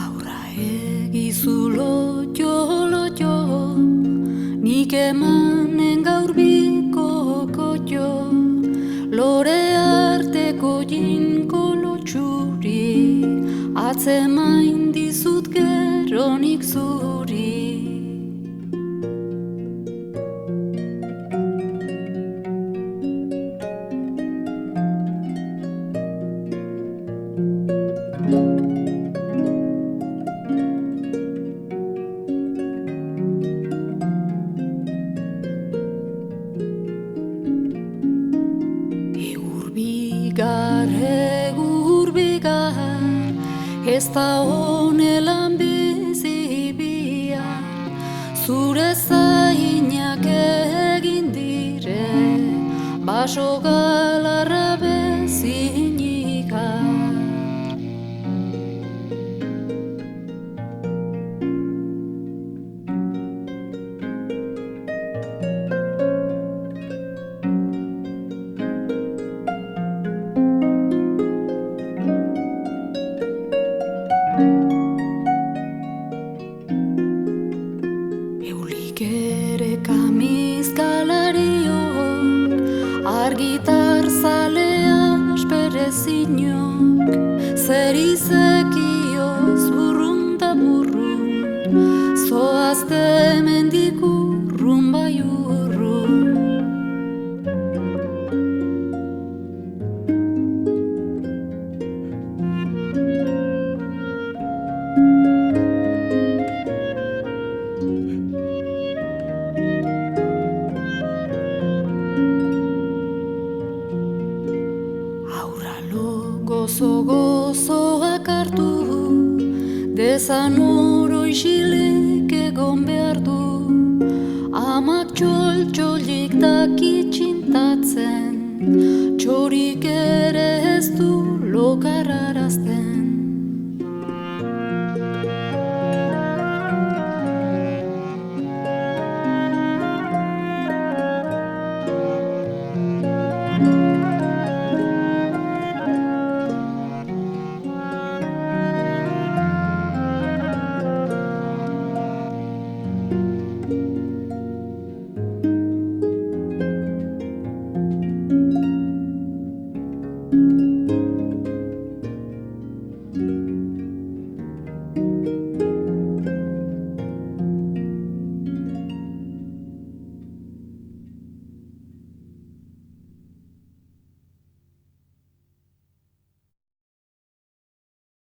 Aurra egizu lotio, nik emanen gaur biko kotio, lore arteko jinko lotxuri, atzemain dizut geronik zuri. Egur bigar, ez da honelan bizibia, zure zainak egin dire, baso galarra bezinika. Eulik ere kamizkalariok, argitar zalea asperezinok, zer izekioz burrun da burrun, zoazte mendik urrun bai urrun. Gozoak hartu, dezan oro isilik egon behar du, amak txol-txolik daki txintatzen, txorik ere ez du lokararazten.